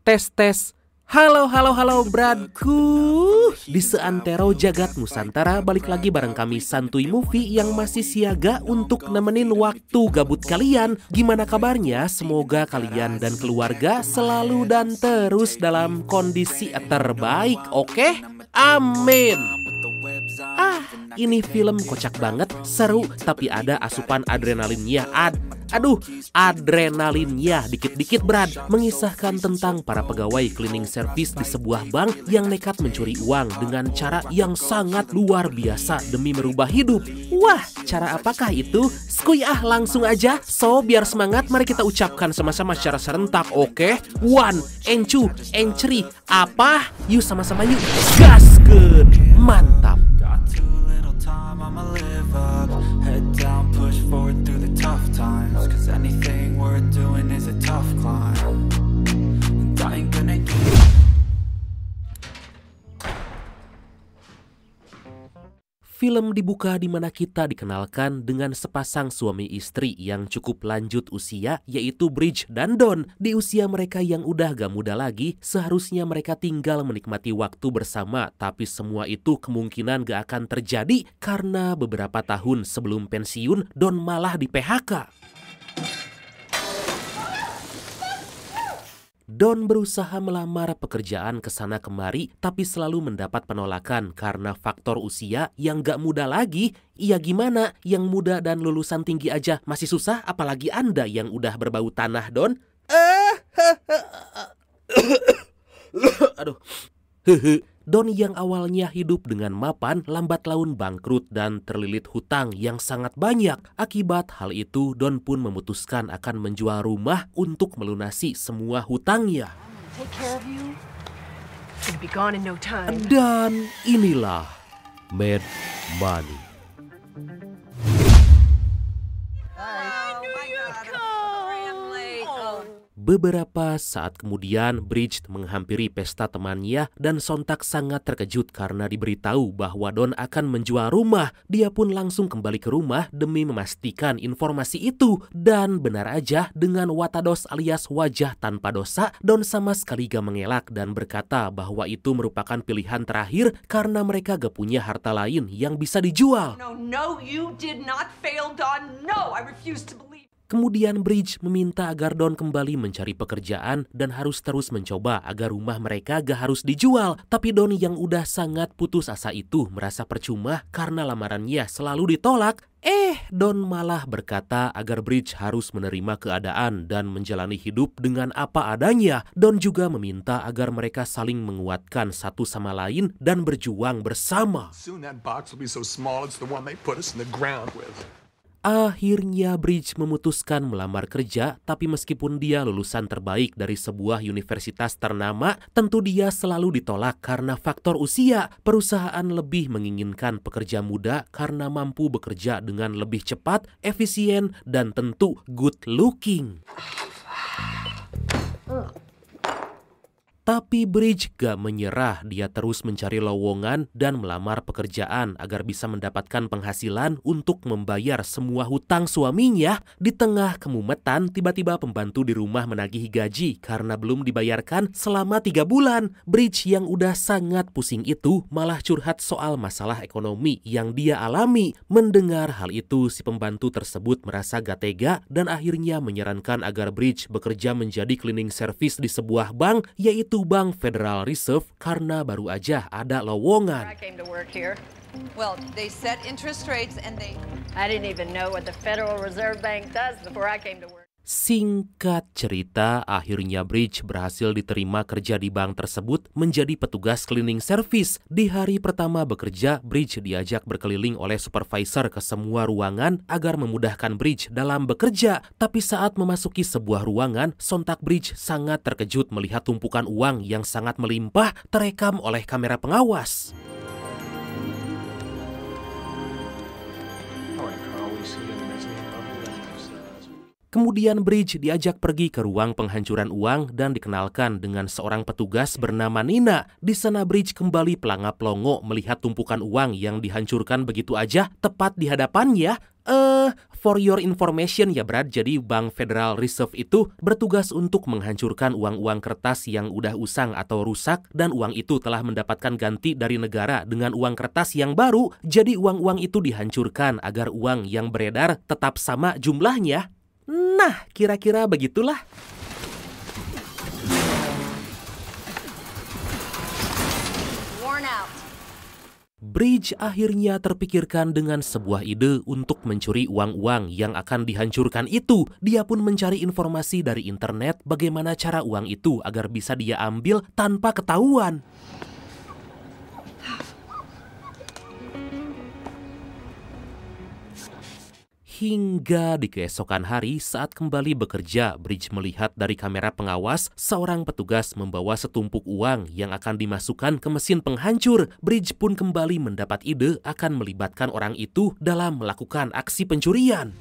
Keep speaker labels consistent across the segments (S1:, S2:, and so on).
S1: Tes tes. Halo bradku. Di seantero jagat Nusantara balik lagi bareng kami Santuy Movie yang masih siaga untuk nemenin waktu gabut kalian. Gimana kabarnya? Semoga kalian dan keluarga selalu dan terus dalam kondisi terbaik, oke? Amin. Ini film kocak banget, seru, tapi ada asupan adrenalinnya. Adrenalinnya dikit-dikit Brad. Mengisahkan tentang para pegawai cleaning service di sebuah bank yang nekat mencuri uang dengan cara yang sangat luar biasa demi merubah hidup. Wah, cara apakah itu? Skuy langsung aja. So, biar semangat, mari kita ucapkan sama-sama secara serentak, oke? 1, and 2, and 3. Apa? Yuk sama-sama yuk. Gaskeun. Mantap.
S2: I'ma live up, head down, push forward through the tough times. Cause anything worth doing is a tough climb. And I ain't gonna give.
S1: Film dibuka di mana kita dikenalkan dengan sepasang suami istri yang cukup lanjut usia, yaitu Bridge dan Don. Di usia mereka yang udah gak muda lagi, seharusnya mereka tinggal menikmati waktu bersama. Tapi semua itu kemungkinan gak akan terjadi karena beberapa tahun sebelum pensiun, Don malah di PHK. Don berusaha melamar pekerjaan kesana kemari, tapi selalu mendapat penolakan karena faktor usia yang gak muda lagi. Iya gimana, yang muda dan lulusan tinggi aja masih susah, apalagi Anda yang udah berbau tanah, Don. Aduh. Don yang awalnya hidup dengan mapan, lambat laun bangkrut dan terlilit hutang yang sangat banyak. Akibat hal itu, Don pun memutuskan akan menjual rumah untuk melunasi semua hutangnya. Dan inilah Mad Money. Beberapa saat kemudian, Bridge menghampiri pesta temannya dan sontak sangat terkejut karena diberitahu bahwa Don akan menjual rumah. Dia pun langsung kembali ke rumah demi memastikan informasi itu. Dan benar aja, dengan watados alias wajah tanpa dosa, Don sama sekali gak mengelak dan berkata bahwa itu merupakan pilihan terakhir karena mereka gak punya harta lain yang bisa dijual.
S3: No, you did not fail, Don. No, I refuse to believe.
S1: Kemudian Bridge meminta agar Don kembali mencari pekerjaan dan harus terus mencoba agar rumah mereka gak harus dijual. Tapi Don yang udah sangat putus asa itu merasa percuma karena lamarannya selalu ditolak. Don malah berkata agar Bridge harus menerima keadaan dan menjalani hidup dengan apa adanya. Don juga meminta agar mereka saling menguatkan satu sama lain dan berjuang bersama. Akhirnya Bridge memutuskan melamar kerja, tapi meskipun dia lulusan terbaik dari sebuah universitas ternama, tentu dia selalu ditolak karena faktor usia. Perusahaan lebih menginginkan pekerja muda karena mampu bekerja dengan lebih cepat, efisien, dan tentu good looking. Tapi Bridge gak menyerah, dia terus mencari lowongan dan melamar pekerjaan agar bisa mendapatkan penghasilan untuk membayar semua hutang suaminya. Di tengah kemumetan, tiba-tiba pembantu di rumah menagih gaji karena belum dibayarkan selama 3 bulan. Bridge yang udah sangat pusing itu malah curhat soal masalah ekonomi yang dia alami. Mendengar hal itu, si pembantu tersebut merasa gak tega dan akhirnya menyarankan agar Bridge bekerja menjadi cleaning service di sebuah bank, yaitu Bank Federal Reserve, karena baru aja ada lowongan.
S4: Well, they set interest rates and I didn't even know what the Federal Reserve Bank does before I came to work.
S1: Singkat cerita, akhirnya Bridge berhasil diterima kerja di bank tersebut menjadi petugas cleaning service. Di hari pertama bekerja, Bridge diajak berkeliling oleh supervisor ke semua ruangan agar memudahkan Bridge dalam bekerja. Tapi saat memasuki sebuah ruangan, sontak Bridge sangat terkejut melihat tumpukan uang yang sangat melimpah terekam oleh kamera pengawas. Kemudian Bridge diajak pergi ke ruang penghancuran uang dan dikenalkan dengan seorang petugas bernama Nina. Di sana Bridge kembali pelangap-pelongo melihat tumpukan uang yang dihancurkan begitu aja tepat di hadapannya. For your information ya Brad, jadi Bank Federal Reserve itu bertugas untuk menghancurkan uang-uang kertas yang udah usang atau rusak dan uang itu telah mendapatkan ganti dari negara dengan uang kertas yang baru. Jadi uang-uang itu dihancurkan agar uang yang beredar tetap sama jumlahnya. Nah, kira-kira begitulah. Bridge akhirnya terpikirkan dengan sebuah ide untuk mencuri uang-uang yang akan dihancurkan itu. Dia pun mencari informasi dari internet bagaimana cara uang itu agar bisa dia ambil tanpa ketahuan. Hingga di keesokan hari saat kembali bekerja, Bridge melihat dari kamera pengawas seorang petugas membawa setumpuk uang yang akan dimasukkan ke mesin penghancur. Bridge pun kembali mendapat ide akan melibatkan orang itu dalam melakukan aksi pencurian.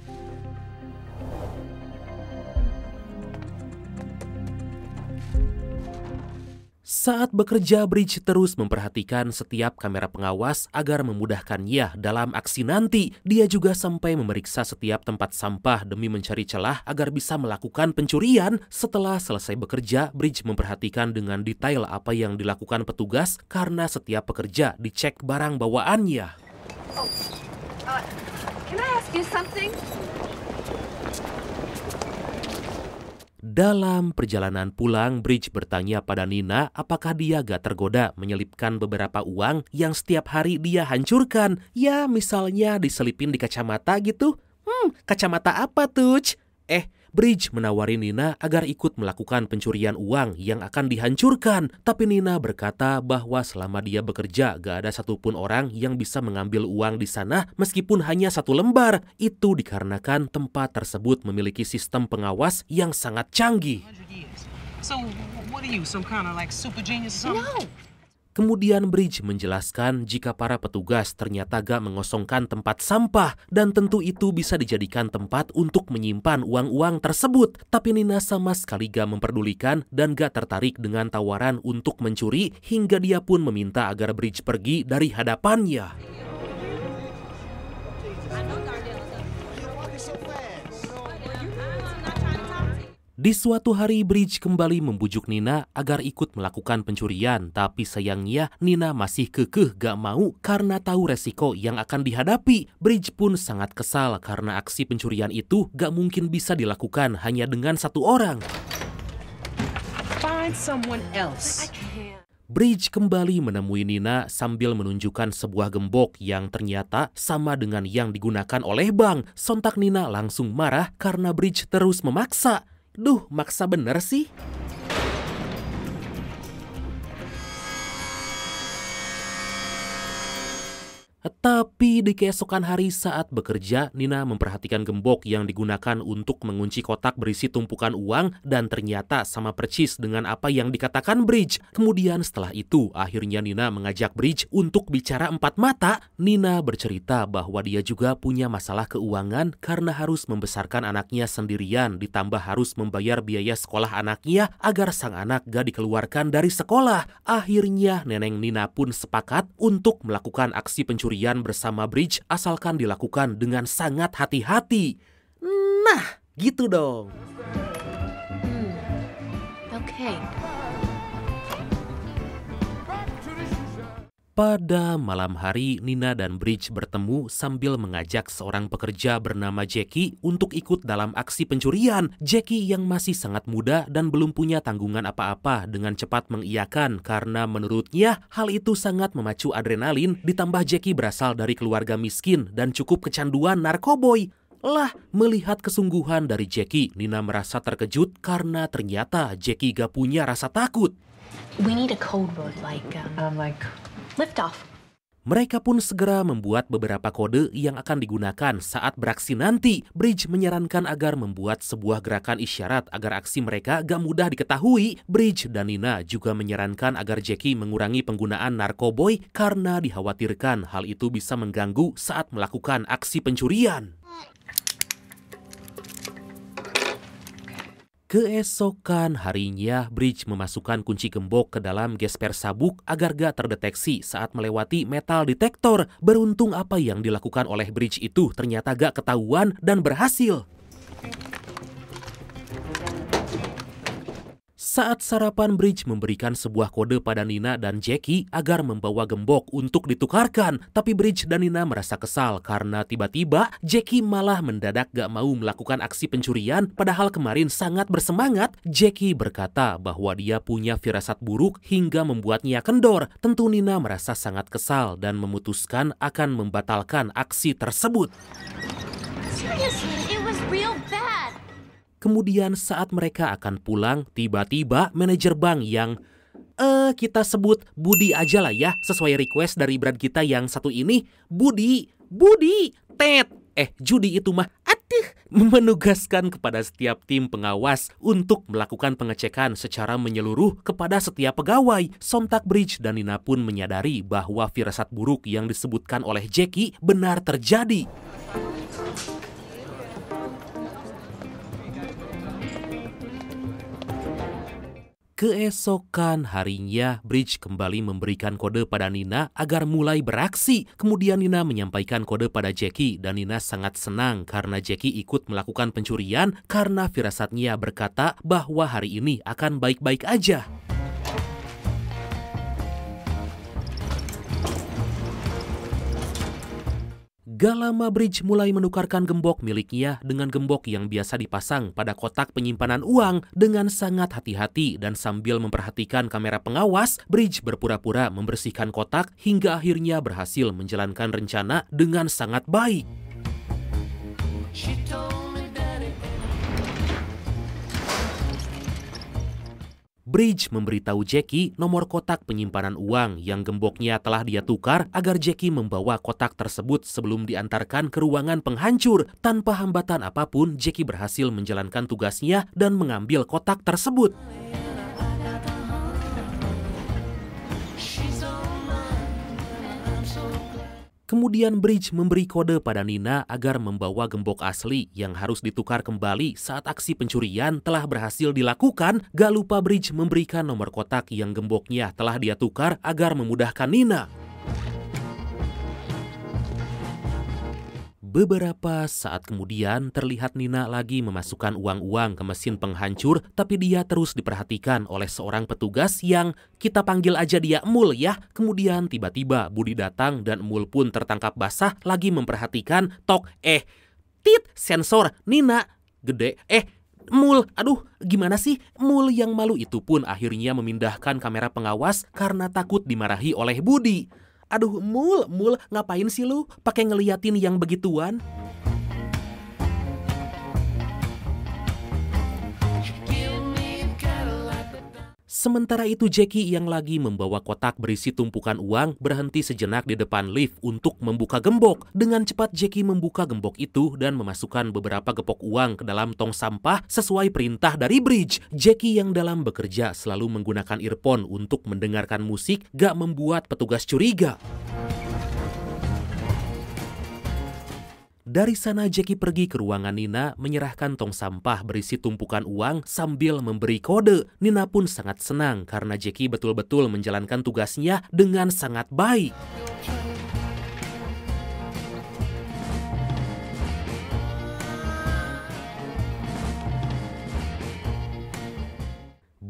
S1: Saat bekerja, Bridge terus memperhatikan setiap kamera pengawas agar memudahkannya dalam aksi nanti. Dia juga sampai memeriksa setiap tempat sampah demi mencari celah agar bisa melakukan pencurian. Setelah selesai bekerja, Bridge memperhatikan dengan detail apa yang dilakukan petugas karena setiap pekerja dicek barang bawaannya.
S3: Can I ask you something?
S1: Dalam perjalanan pulang, Bridge bertanya pada Nina apakah dia gak tergoda menyelipkan beberapa uang yang setiap hari dia hancurkan. Ya, misalnya diselipin di kacamata gitu. Kacamata apa tuh? Bridge menawari Nina agar ikut melakukan pencurian uang yang akan dihancurkan. Tapi Nina berkata bahwa selama dia bekerja gak ada satupun orang yang bisa mengambil uang di sana meskipun hanya 1 lembar. Itu dikarenakan tempat tersebut memiliki sistem pengawas yang sangat canggih.
S5: So, what are you, some kind of like super genius or something?
S3: No.
S1: Kemudian Bridge menjelaskan jika para petugas ternyata gak mengosongkan tempat sampah dan tentu itu bisa dijadikan tempat untuk menyimpan uang-uang tersebut. Tapi Nina sama sekali gak memperdulikan dan gak tertarik dengan tawaran untuk mencuri hingga dia pun meminta agar Bridge pergi dari hadapannya. Di suatu hari, Bridge kembali membujuk Nina agar ikut melakukan pencurian. Tapi sayangnya Nina masih kekeh gak mau karena tahu resiko yang akan dihadapi. Bridge pun sangat kesal karena aksi pencurian itu gak mungkin bisa dilakukan hanya dengan 1 orang.
S5: Find someone else.
S1: Bridge kembali menemui Nina sambil menunjukkan sebuah gembok yang ternyata sama dengan yang digunakan oleh bank. Sontak Nina langsung marah karena Bridge terus memaksa. Duh, maksa bener sih. Tapi di keesokan hari saat bekerja, Nina memperhatikan gembok yang digunakan untuk mengunci kotak berisi tumpukan uang dan ternyata sama persis dengan apa yang dikatakan Bridge. Kemudian setelah itu, akhirnya Nina mengajak Bridge untuk bicara 4 mata. Nina bercerita bahwa dia juga punya masalah keuangan karena harus membesarkan anaknya sendirian, ditambah harus membayar biaya sekolah anaknya agar sang anak gak dikeluarkan dari sekolah. Akhirnya neneng Nina pun sepakat untuk melakukan aksi pencurian bersama Bridge asalkan dilakukan dengan sangat hati-hati. Nah, gitu dong.
S3: Okay.
S1: Pada malam hari, Nina dan Bridge bertemu sambil mengajak seorang pekerja bernama Jackie untuk ikut dalam aksi pencurian. Jackie yang masih sangat muda dan belum punya tanggungan apa-apa dengan cepat mengiyakan karena menurutnya hal itu sangat memacu adrenalin, ditambah Jackie berasal dari keluarga miskin dan cukup kecanduan narkoboy. Melihat kesungguhan dari Jackie, Nina merasa terkejut karena ternyata Jackie gak punya rasa takut.
S6: We need a code word like lift off.
S1: Mereka pun segera membuat beberapa kode yang akan digunakan saat beraksi nanti. Bridge menyarankan agar membuat sebuah gerakan isyarat agar aksi mereka gak mudah diketahui. Bridge dan Nina juga menyarankan agar Jackie mengurangi penggunaan narkoboy karena dikhawatirkan hal itu bisa mengganggu saat melakukan aksi pencurian. Keesokan harinya, Bridge memasukkan kunci gembok ke dalam gesper sabuk agar gak terdeteksi saat melewati metal detektor. Beruntung apa yang dilakukan oleh Bridge itu ternyata gak ketahuan dan berhasil. Saat sarapan, Bridge memberikan sebuah kode pada Nina dan Jackie agar membawa gembok untuk ditukarkan. Tapi Bridge dan Nina merasa kesal karena tiba-tiba Jackie malah mendadak gak mau melakukan aksi pencurian padahal kemarin sangat bersemangat. Jackie berkata bahwa dia punya firasat buruk hingga membuatnya kendor. Tentu Nina merasa sangat kesal dan memutuskan akan membatalkan aksi tersebut.
S7: Seriously, it was real bad.
S1: Kemudian saat mereka akan pulang, tiba-tiba manajer bank yang kita sebut Budi aja lah ya, sesuai request dari brand kita yang satu ini, Budi, Ted, Judi itu mah, menugaskan kepada setiap tim pengawas untuk melakukan pengecekan secara menyeluruh kepada setiap pegawai. Sontak Bridge dan Nina pun menyadari bahwa firasat buruk yang disebutkan oleh Jackie benar terjadi. Keesokan harinya, Bridge kembali memberikan kode pada Nina agar mulai beraksi. Kemudian Nina menyampaikan kode pada Jackie dan Nina sangat senang karena Jackie ikut melakukan pencurian karena firasatnya berkata bahwa hari ini akan baik-baik aja. Gak lama Bridge mulai menukarkan gembok miliknya dengan gembok yang biasa dipasang pada kotak penyimpanan uang. Dengan sangat hati-hati dan sambil memperhatikan kamera pengawas, Bridge berpura-pura membersihkan kotak hingga akhirnya berhasil menjalankan rencana dengan sangat baik. Bridge memberitahu Jackie nomor kotak penyimpanan uang yang gemboknya telah dia tukar agar Jackie membawa kotak tersebut sebelum diantarkan ke ruangan penghancur. Tanpa hambatan apapun, Jackie berhasil menjalankan tugasnya dan mengambil kotak tersebut. Kemudian Bridge memberi kode pada Nina agar membawa gembok asli yang harus ditukar kembali saat aksi pencurian telah berhasil dilakukan. Gak lupa Bridge memberikan nomor kotak yang gemboknya telah dia tukar agar memudahkan Nina. Beberapa saat kemudian terlihat Nina lagi memasukkan uang-uang ke mesin penghancur, tapi dia terus diperhatikan oleh seorang petugas yang kita panggil aja dia Emul ya. Kemudian tiba-tiba Budi datang dan Emul pun tertangkap basah lagi memperhatikan sensor Nina gede Emul, aduh gimana sih? Emul yang malu itu pun akhirnya memindahkan kamera pengawas karena takut dimarahi oleh Budi. Aduh, Mul, ngapain sih lu pakai ngeliatin yang begituan? Sementara itu Jackie yang lagi membawa kotak berisi tumpukan uang berhenti sejenak di depan lift untuk membuka gembok. Dengan cepat Jackie membuka gembok itu dan memasukkan beberapa gepok uang ke dalam tong sampah sesuai perintah dari Bridge. Jackie yang dalam bekerja selalu menggunakan earphone untuk mendengarkan musik gak membuat petugas curiga. Dari sana Jackie pergi ke ruangan Nina menyerahkan tong sampah berisi tumpukan uang sambil memberi kode. Nina pun sangat senang karena Jackie betul-betul menjalankan tugasnya dengan sangat baik.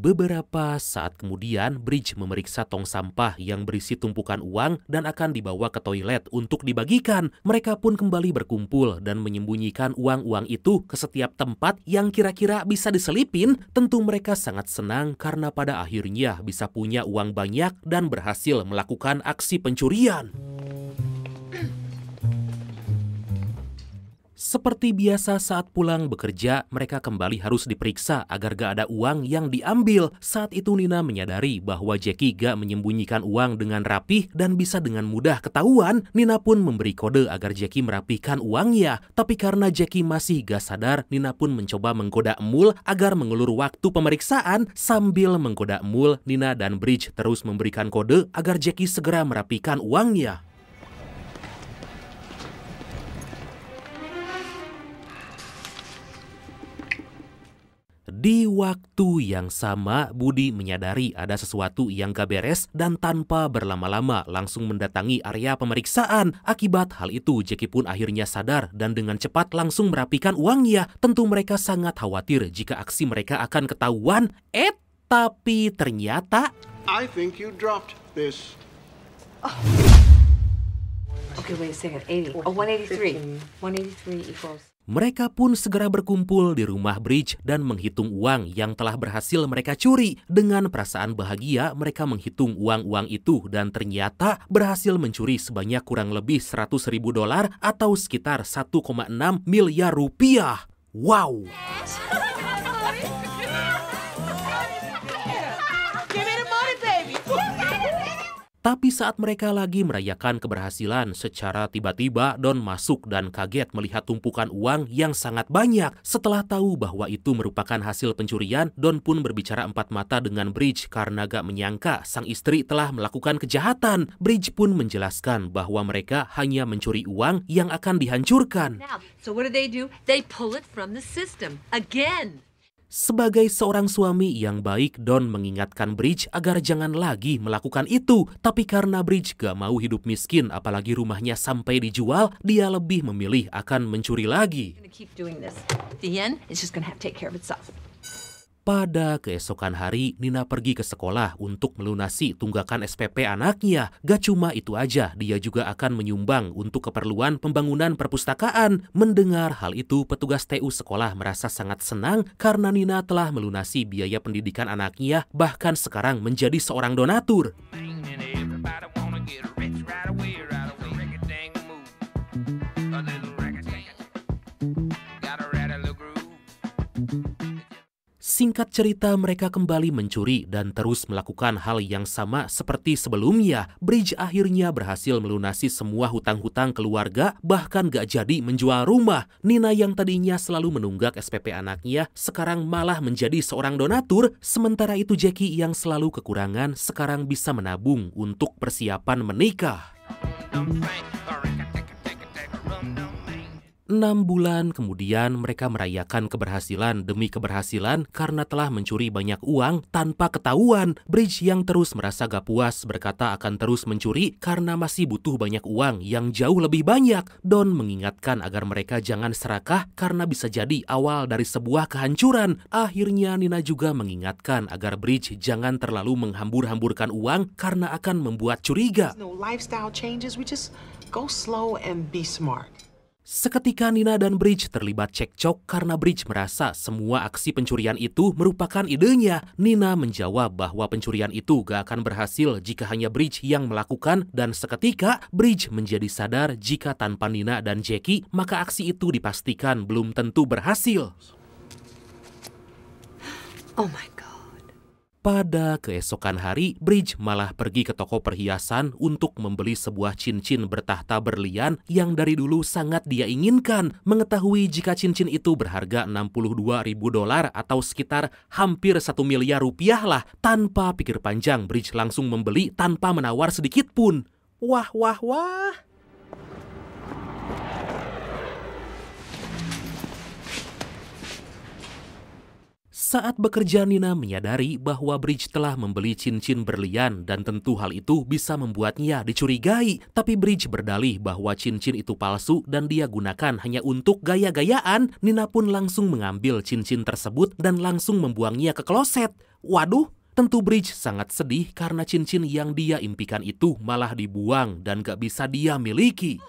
S1: Beberapa saat kemudian, Bridge memeriksa tong sampah yang berisi tumpukan uang dan akan dibawa ke toilet untuk dibagikan. Mereka pun kembali berkumpul dan menyembunyikan uang-uang itu ke setiap tempat yang kira-kira bisa diselipin. Tentu mereka sangat senang karena pada akhirnya bisa punya uang banyak dan berhasil melakukan aksi pencurian. Seperti biasa saat pulang bekerja, mereka kembali harus diperiksa agar gak ada uang yang diambil. Saat itu Nina menyadari bahwa Jackie gak menyembunyikan uang dengan rapih dan bisa dengan mudah ketahuan. Nina pun memberi kode agar Jackie merapikan uangnya. Tapi karena Jackie masih gak sadar, Nina pun mencoba menggoda Emul agar mengulur waktu pemeriksaan. Sambil menggoda Emul, Nina dan Bridge terus memberikan kode agar Jackie segera merapikan uangnya. Di waktu yang sama, Budi menyadari ada sesuatu yang gak beres dan tanpa berlama-lama langsung mendatangi area pemeriksaan. Akibat hal itu, Jackie pun akhirnya sadar dan dengan cepat langsung merapikan uangnya. Tentu mereka sangat khawatir jika aksi mereka akan ketahuan. Tapi ternyata...
S8: I think you dropped this.
S6: Okay, wait a second. 80. Oh, 183. 183 equals...
S1: Mereka pun segera berkumpul di rumah Bridge dan menghitung uang yang telah berhasil mereka curi. Dengan perasaan bahagia, mereka menghitung uang-uang itu dan ternyata berhasil mencuri sebanyak kurang lebih $100.000 atau sekitar 1,6 miliar rupiah. Wow! Tapi saat mereka lagi merayakan keberhasilan, secara tiba-tiba Don masuk dan kaget melihat tumpukan uang yang sangat banyak. Setelah tahu bahwa itu merupakan hasil pencurian, Don pun berbicara empat mata dengan Bridge karena gak menyangka sang istri telah melakukan kejahatan. Bridge pun menjelaskan bahwa mereka hanya mencuri uang yang akan dihancurkan.
S4: So what do? They pull it from the system again.
S1: Sebagai seorang suami yang baik, Don mengingatkan Bridge agar jangan lagi melakukan itu. Tapi karena Bridge gak mau hidup miskin, apalagi rumahnya sampai dijual, dia lebih memilih akan mencuri lagi. Pada keesokan hari, Nina pergi ke sekolah untuk melunasi tunggakan SPP anaknya. Gak cuma itu aja, dia juga akan menyumbang untuk keperluan pembangunan perpustakaan. Mendengar hal itu, petugas TU sekolah merasa sangat senang karena Nina telah melunasi biaya pendidikan anaknya, bahkan sekarang menjadi seorang donatur. Singkat cerita, mereka kembali mencuri dan terus melakukan hal yang sama seperti sebelumnya. Bridge akhirnya berhasil melunasi semua hutang-hutang keluarga, bahkan gak jadi menjual rumah. Nina yang tadinya selalu menunggak SPP anaknya, sekarang malah menjadi seorang donatur. Sementara itu Jackie yang selalu kekurangan, sekarang bisa menabung untuk persiapan menikah. 6 bulan kemudian mereka merayakan keberhasilan demi keberhasilan karena telah mencuri banyak uang tanpa ketahuan. Bridge yang terus merasa gak puas berkata akan terus mencuri karena masih butuh banyak uang yang jauh lebih banyak. Don mengingatkan agar mereka jangan serakah karena bisa jadi awal dari sebuah kehancuran. Akhirnya Nina juga mengingatkan agar Bridge jangan terlalu menghambur-hamburkan uang karena akan membuat curiga.
S5: No lifestyle changes, we just go slow and be smart.
S1: Seketika Nina dan Bridge terlibat cekcok karena Bridge merasa semua aksi pencurian itu merupakan idenya. Nina menjawab bahwa pencurian itu gak akan berhasil jika hanya Bridge yang melakukan dan seketika Bridge menjadi sadar jika tanpa Nina dan Jackie maka aksi itu dipastikan belum tentu berhasil.
S4: Oh my God.
S1: Pada keesokan hari, Bridge malah pergi ke toko perhiasan untuk membeli sebuah cincin bertahta berlian yang dari dulu sangat dia inginkan. Mengetahui jika cincin itu berharga $62.000 atau sekitar hampir 1 miliar rupiah lah. Tanpa pikir panjang, Bridge langsung membeli tanpa menawar sedikit pun. Wah, wah, wah. Saat bekerja, Nina menyadari bahwa Bridge telah membeli cincin berlian dan tentu hal itu bisa membuatnya dicurigai. Tapi Bridge berdalih bahwa cincin itu palsu dan dia gunakan hanya untuk gaya-gayaan. Nina pun langsung mengambil cincin tersebut dan langsung membuangnya ke kloset. Waduh, tentu Bridge sangat sedih karena cincin yang dia impikan itu malah dibuang dan gak bisa dia miliki.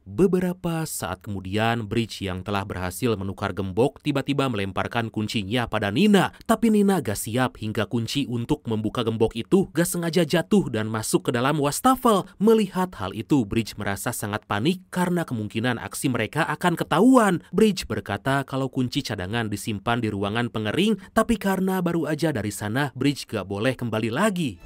S1: Beberapa saat kemudian, Bridge yang telah berhasil menukar gembok tiba-tiba melemparkan kuncinya pada Nina. Tapi Nina gak siap hingga kunci untuk membuka gembok itu gak sengaja jatuh dan masuk ke dalam wastafel. Melihat hal itu, Bridge merasa sangat panik karena kemungkinan aksi mereka akan ketahuan. Bridge berkata kalau kunci cadangan disimpan di ruangan pengering, tapi karena baru aja dari sana, Bridge gak boleh kembali lagi.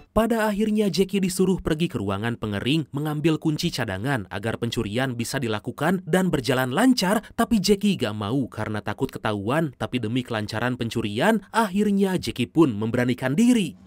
S1: Pada akhirnya Jackie disuruh pergi ke ruangan pengering mengambil kunci cadangan agar pencurian bisa dilakukan dan berjalan lancar, tapi Jackie gak mau karena takut ketahuan. Tapi demi kelancaran pencurian, akhirnya Jackie pun memberanikan diri.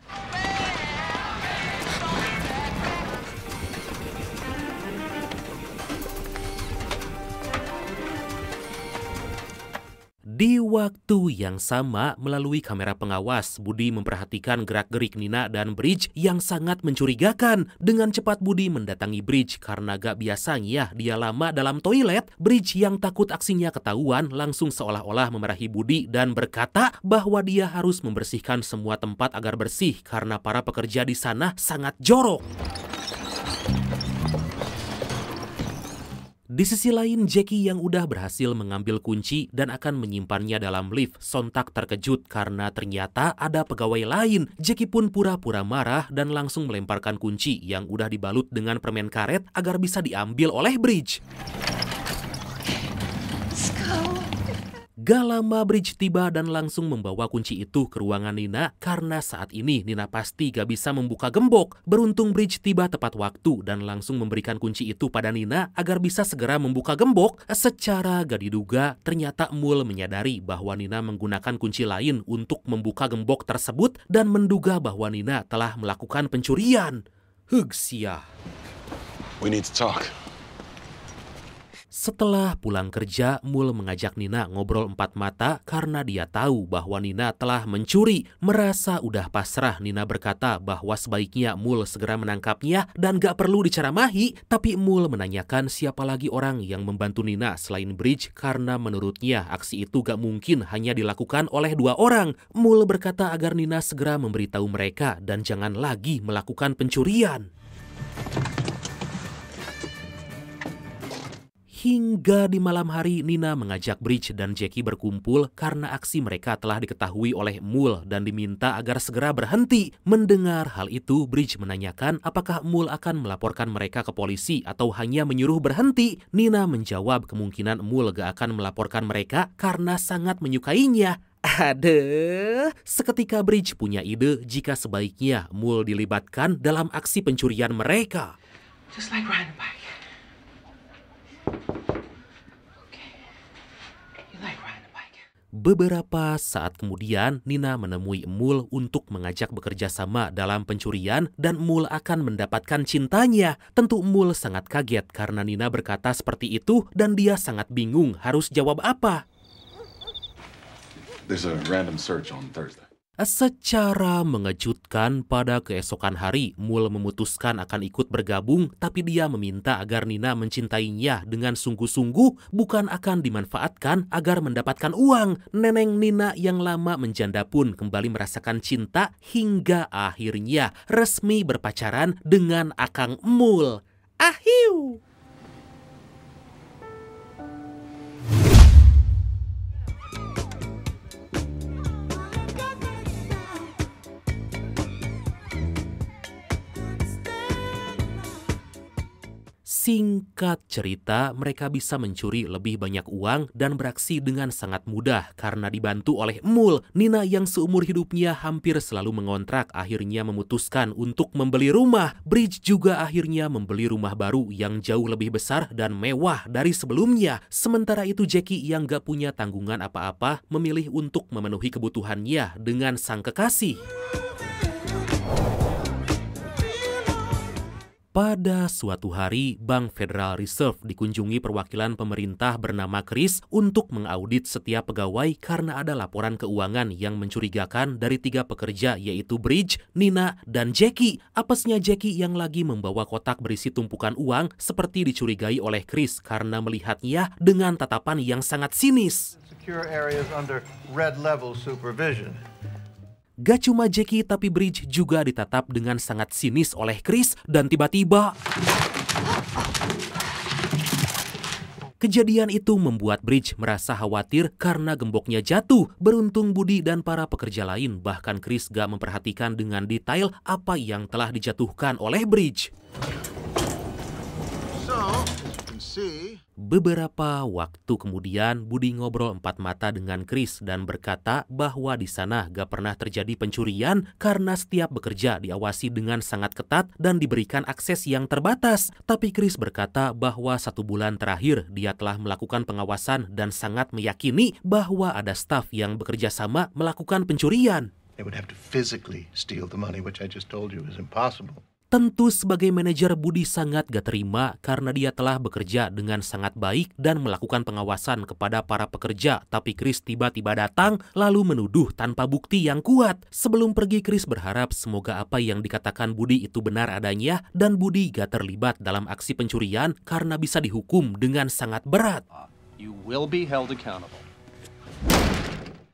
S1: Di waktu yang sama, melalui kamera pengawas, Budi memperhatikan gerak-gerik Nina dan Bridge yang sangat mencurigakan. Dengan cepat Budi mendatangi Bridge karena gak biasanya dia lama dalam toilet. Bridge yang takut aksinya ketahuan langsung seolah-olah memarahi Budi dan berkata bahwa dia harus membersihkan semua tempat agar bersih karena para pekerja di sana sangat jorok. Di sisi lain, Jackie yang udah berhasil mengambil kunci dan akan menyimpannya dalam lift sontak terkejut karena ternyata ada pegawai lain. Jackie pun pura-pura marah dan langsung melemparkan kunci yang udah dibalut dengan permen karet agar bisa diambil oleh Bridge. Gak lama Bridge tiba dan langsung membawa kunci itu ke ruangan Nina karena saat ini Nina pasti gak bisa membuka gembok. Beruntung Bridge tiba tepat waktu dan langsung memberikan kunci itu pada Nina agar bisa segera membuka gembok. Secara gak diduga, ternyata Mul menyadari bahwa Nina menggunakan kunci lain untuk membuka gembok tersebut dan menduga bahwa Nina telah melakukan pencurian. Hugsia.
S9: We need to talk.
S1: Setelah pulang kerja, Mul mengajak Nina ngobrol empat mata karena dia tahu bahwa Nina telah mencuri. Merasa udah pasrah, Nina berkata bahwa sebaiknya Mul segera menangkapnya dan gak perlu diceramahi. Tapi Mul menanyakan siapa lagi orang yang membantu Nina selain Bridge karena menurutnya aksi itu gak mungkin hanya dilakukan oleh dua orang. Mul berkata agar Nina segera memberitahu mereka dan jangan lagi melakukan pencurian. Hingga di malam hari, Nina mengajak Bridge dan Jackie berkumpul karena aksi mereka telah diketahui oleh Mul dan diminta agar segera berhenti. Mendengar hal itu, Bridge menanyakan apakah Mul akan melaporkan mereka ke polisi atau hanya menyuruh berhenti. Nina menjawab kemungkinan Mul gak akan melaporkan mereka karena sangat menyukainya. Aduh, seketika Bridge punya ide jika sebaiknya Mul dilibatkan dalam aksi pencurian mereka.
S5: Just like riding a bike.
S1: Beberapa saat kemudian, Nina menemui Mul untuk mengajak bekerja sama dalam pencurian dan Mul akan mendapatkan cintanya. Tentu Mul sangat kaget karena Nina berkata seperti itu dan dia sangat bingung harus jawab apa.
S9: There's a random search on Thursday.
S1: Secara mengejutkan, pada keesokan hari, Mul memutuskan akan ikut bergabung, tapi dia meminta agar Nina mencintainya dengan sungguh-sungguh, bukan akan dimanfaatkan agar mendapatkan uang. Neneng Nina yang lama menjanda pun kembali merasakan cinta hingga akhirnya resmi berpacaran dengan Akang Mul. Ahiu! Singkat cerita, mereka bisa mencuri lebih banyak uang dan beraksi dengan sangat mudah karena dibantu oleh Mul. Nina yang seumur hidupnya hampir selalu mengontrak akhirnya memutuskan untuk membeli rumah. Bridge juga akhirnya membeli rumah baru yang jauh lebih besar dan mewah dari sebelumnya. Sementara itu Jackie yang gak punya tanggungan apa-apa memilih untuk memenuhi kebutuhannya dengan sang kekasih. Pada suatu hari, Bank Federal Reserve dikunjungi perwakilan pemerintah bernama Chris untuk mengaudit setiap pegawai karena ada laporan keuangan yang mencurigakan dari 3 pekerja yaitu Bridge, Nina, dan Jackie. Apesnya Jackie yang lagi membawa kotak berisi tumpukan uang seperti dicurigai oleh Chris karena melihatnya dengan tatapan yang sangat sinis.
S10: Secure areas under red level supervision.
S1: Gak cuma Jackie tapi Bridge juga ditatap dengan sangat sinis oleh Chris dan tiba-tiba kejadian itu membuat Bridge merasa khawatir karena gemboknya jatuh. Beruntung Budi dan para pekerja lain bahkan Chris gak memperhatikan dengan detail apa yang telah dijatuhkan oleh Bridge. Beberapa waktu kemudian, Budi ngobrol empat mata dengan Chris dan berkata bahwa di sana gak pernah terjadi pencurian karena setiap bekerja diawasi dengan sangat ketat dan diberikan akses yang terbatas. Tapi Chris berkata bahwa 1 bulan terakhir dia telah melakukan pengawasan dan sangat meyakini bahwa ada staf yang bekerja sama melakukan pencurian.
S10: They would have to physically steal the money, which I just told you is impossible.
S1: Tentu sebagai manajer Budi sangat gak terima karena dia telah bekerja dengan sangat baik dan melakukan pengawasan kepada para pekerja. Tapi Chris tiba-tiba datang lalu menuduh tanpa bukti yang kuat. Sebelum pergi, Chris berharap semoga apa yang dikatakan Budi itu benar adanya dan Budi gak terlibat dalam aksi pencurian karena bisa dihukum dengan sangat berat.
S11: You will be held accountable.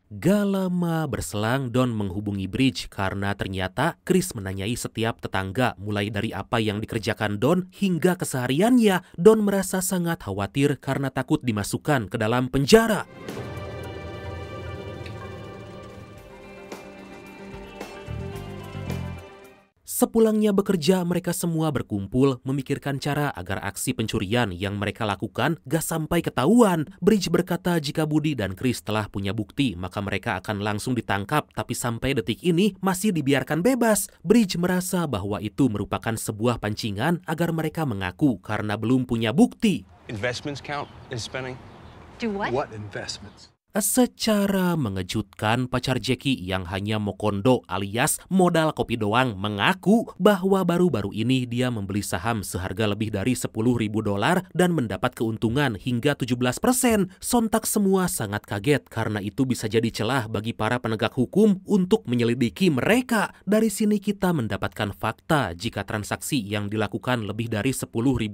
S1: Gak lama berselang, Don menghubungi Bridge karena ternyata Chris menanyai setiap tetangga mulai dari apa yang dikerjakan Don hingga kesehariannya. Don merasa sangat khawatir karena takut dimasukkan ke dalam penjara. Sepulangnya bekerja, mereka semua berkumpul memikirkan cara agar aksi pencurian yang mereka lakukan gak sampai ketahuan. Bridge berkata jika Budi dan Chris telah punya bukti, maka mereka akan langsung ditangkap, tapi sampai detik ini masih dibiarkan bebas. Bridge merasa bahwa itu merupakan sebuah pancingan agar mereka mengaku karena belum punya bukti.
S11: Investments count in spending?
S4: Do what?
S10: What investments?
S1: Secara mengejutkan, pacar Jackie yang hanya mokondo alias modal kopi doang mengaku bahwa baru-baru ini dia membeli saham seharga lebih dari $10.000 dan mendapat keuntungan hingga 17%. Sontak semua sangat kaget karena itu bisa jadi celah bagi para penegak hukum untuk menyelidiki mereka. Dari sini kita mendapatkan fakta jika transaksi yang dilakukan lebih dari $10.000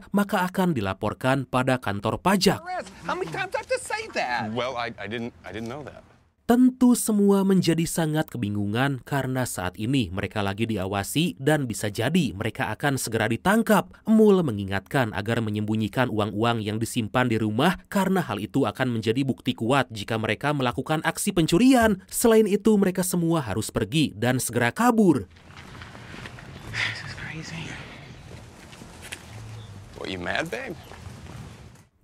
S1: maka akan dilaporkan pada kantor pajak.
S11: How many times I have to say that? Well, I didn't know that.
S1: Tentu semua menjadi sangat kebingungan karena saat ini mereka lagi diawasi dan bisa jadi mereka akan segera ditangkap. Mul mengingatkan agar menyembunyikan uang-uang yang disimpan di rumah karena hal itu akan menjadi bukti kuat jika mereka melakukan aksi pencurian. Selain itu, mereka semua harus pergi dan segera kabur.
S11: This is crazy. What, you mad, babe?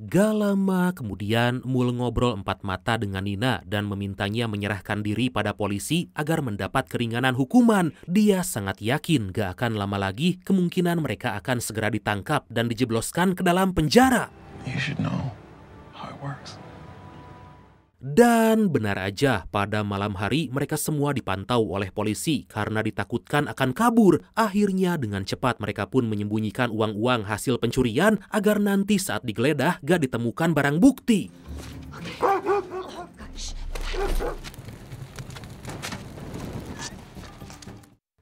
S1: Gak lama kemudian, Mul ngobrol empat mata dengan Nina dan memintanya menyerahkan diri pada polisi agar mendapat keringanan hukuman. Dia sangat yakin gak akan lama lagi kemungkinan mereka akan segera ditangkap dan dijebloskan ke dalam penjara.
S9: You should know how it works.
S1: Dan benar aja, pada malam hari mereka semua dipantau oleh polisi karena ditakutkan akan kabur. Akhirnya dengan cepat mereka pun menyembunyikan uang-uang hasil pencurian agar nanti saat digeledah gak ditemukan barang bukti.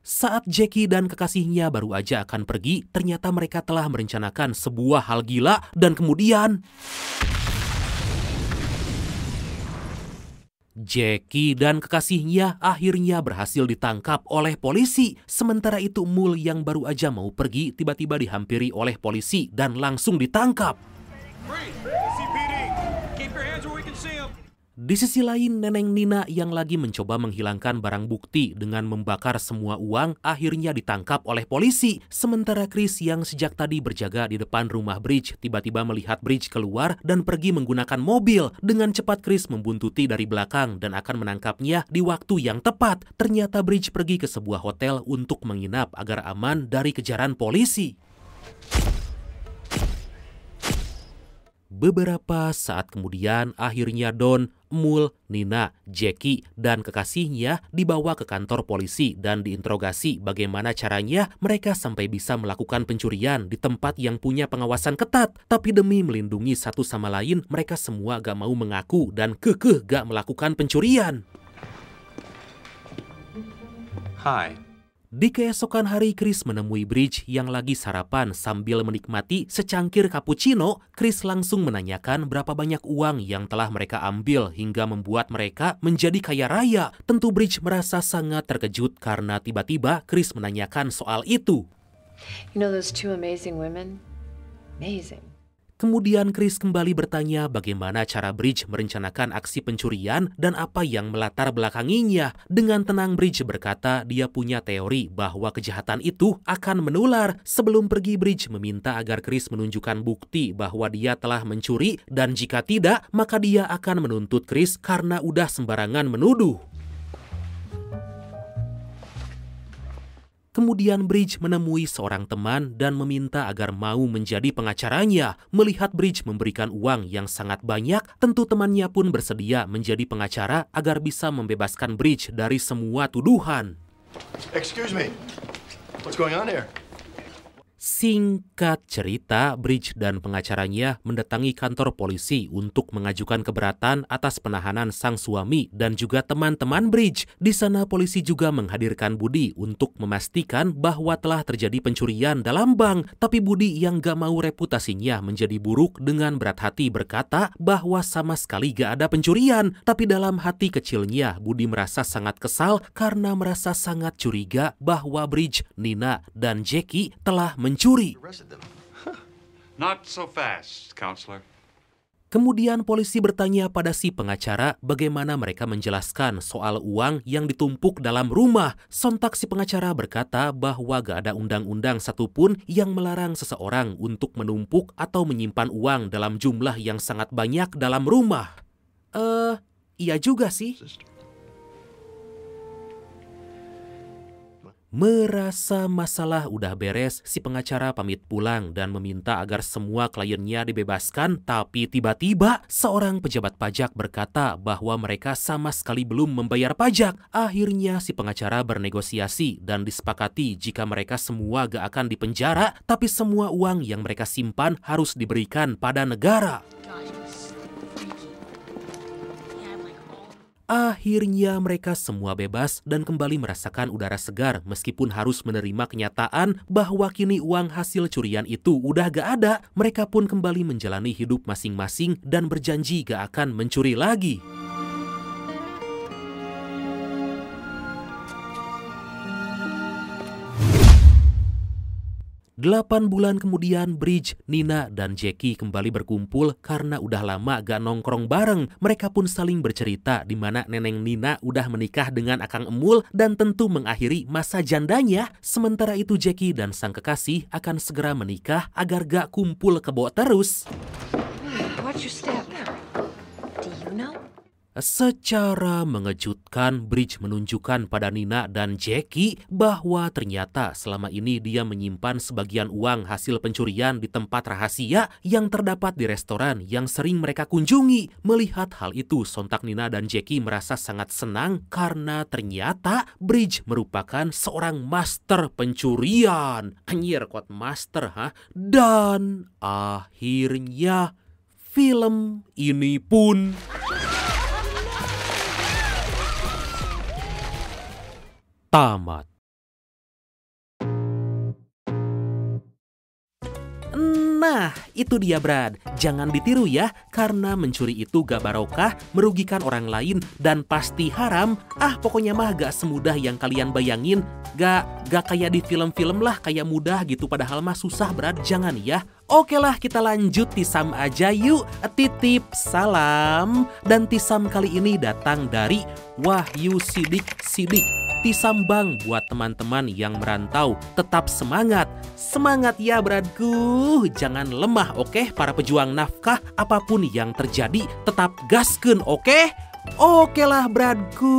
S1: Saat Jackie dan kekasihnya baru aja akan pergi, ternyata mereka telah merencanakan sebuah hal gila dan kemudian Jackie dan kekasihnya akhirnya berhasil ditangkap oleh polisi. Sementara itu Mul yang baru aja mau pergi tiba-tiba dihampiri oleh polisi dan langsung ditangkap. Di sisi lain, Neneng Nina yang lagi mencoba menghilangkan barang bukti dengan membakar semua uang akhirnya ditangkap oleh polisi. Sementara Chris yang sejak tadi berjaga di depan rumah Bridge tiba-tiba melihat Bridge keluar dan pergi menggunakan mobil. Dengan cepat Chris membuntuti dari belakang dan akan menangkapnya di waktu yang tepat. Ternyata Bridge pergi ke sebuah hotel untuk menginap agar aman dari kejaran polisi. Beberapa saat kemudian, akhirnya Don, Mul, Nina, Jackie, dan kekasihnya dibawa ke kantor polisi dan diinterogasi bagaimana caranya mereka sampai bisa melakukan pencurian di tempat yang punya pengawasan ketat. Tapi demi melindungi satu sama lain, mereka semua gak mau mengaku dan kekeh gak melakukan pencurian.
S11: Hi.
S1: Di keesokan hari, Chris menemui Bridge yang lagi sarapan sambil menikmati secangkir cappuccino. Chris langsung menanyakan berapa banyak uang yang telah mereka ambil hingga membuat mereka menjadi kaya raya. Tentu Bridge merasa sangat terkejut karena tiba-tiba Chris menanyakan soal itu.
S6: You know those two amazing women? Amazing.
S1: Kemudian Chris kembali bertanya bagaimana cara Bridge merencanakan aksi pencurian dan apa yang melatar belakanginya. Dengan tenang Bridge berkata dia punya teori bahwa kejahatan itu akan menular. Sebelum pergi, Bridge meminta agar Chris menunjukkan bukti bahwa dia telah mencuri dan jika tidak maka dia akan menuntut Chris karena udah sembarangan menuduh. Kemudian Bridge menemui seorang teman dan meminta agar mau menjadi pengacaranya. Melihat Bridge memberikan uang yang sangat banyak, tentu temannya pun bersedia menjadi pengacara agar bisa membebaskan Bridge dari semua tuduhan.
S10: Excuse me. What's going on here?
S1: Singkat cerita, Bridge dan pengacaranya mendatangi kantor polisi untuk mengajukan keberatan atas penahanan sang suami dan juga teman-teman Bridge. Di sana polisi juga menghadirkan Budi untuk memastikan bahwa telah terjadi pencurian dalam bank. Tapi Budi yang gak mau reputasinya menjadi buruk dengan berat hati berkata bahwa sama sekali gak ada pencurian. Tapi dalam hati kecilnya, Budi merasa sangat kesal karena merasa sangat curiga bahwa Bridge, Nina, dan Jackie telah mencuri.
S12: Not so fast, counselor.
S1: Kemudian polisi bertanya pada si pengacara bagaimana mereka menjelaskan soal uang yang ditumpuk dalam rumah. Sontak si pengacara berkata bahwa gak ada undang-undang satupun yang melarang seseorang untuk menumpuk atau menyimpan uang dalam jumlah yang sangat banyak dalam rumah. Iya juga sih. Merasa masalah udah beres, si pengacara pamit pulang dan meminta agar semua kliennya dibebaskan. Tapi tiba-tiba seorang pejabat pajak berkata bahwa mereka sama sekali belum membayar pajak. Akhirnya si pengacara bernegosiasi dan disepakati jika mereka semua gak akan dipenjara, tapi semua uang yang mereka simpan harus diberikan pada negara. Akhirnya mereka semua bebas dan kembali merasakan udara segar meskipun harus menerima kenyataan bahwa kini uang hasil curian itu udah gak ada. Mereka pun kembali menjalani hidup masing-masing dan berjanji gak akan mencuri lagi. 8 bulan kemudian, Bridge, Nina, dan Jackie kembali berkumpul karena udah lama gak nongkrong bareng. Mereka pun saling bercerita di mana neneng Nina udah menikah dengan Akang Emul dan tentu mengakhiri masa jandanya. Sementara itu Jackie dan sang kekasih akan segera menikah agar gak kumpul kebo terus.
S6: What's your step? Do you know?
S1: Secara mengejutkan, Bridge menunjukkan pada Nina dan Jackie bahwa ternyata selama ini dia menyimpan sebagian uang hasil pencurian di tempat rahasia yang terdapat di restoran yang sering mereka kunjungi. Melihat hal itu, sontak Nina dan Jackie merasa sangat senang karena ternyata Bridge merupakan seorang master pencurian. Anjir, kuat master, ha? Dan akhirnya film ini pun tamat. Nah, itu dia Brad. Jangan ditiru ya, karena mencuri itu gak barokah, merugikan orang lain, dan pasti haram. Pokoknya mah gak semudah yang kalian bayangin. Gak kayak di film-film lah, kayak mudah gitu. Padahal mah susah Brad, jangan ya. Oke lah, kita lanjut tisam aja yuk. Titip salam. Dan tisam kali ini datang dari Wahyu Sidik. Tisam bang buat teman-teman yang merantau, tetap semangat. Semangat ya Bradku, jangan lemah oke para pejuang nafkah. Apapun yang terjadi tetap gaskeun oke? Oke lah Bradku.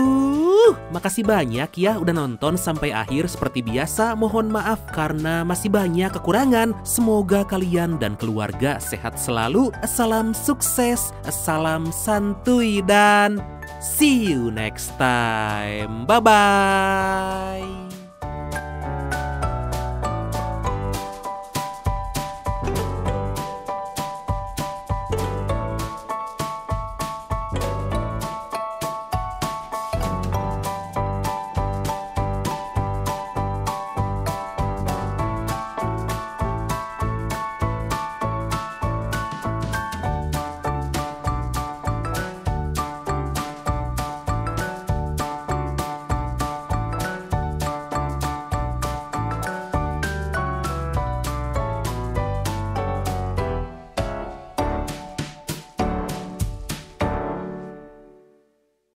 S1: Makasih banyak ya udah nonton sampai akhir. Seperti biasa mohon maaf karena masih banyak kekurangan. Semoga kalian dan keluarga sehat selalu. Salam sukses, salam santuy dan see you next time. Bye-bye.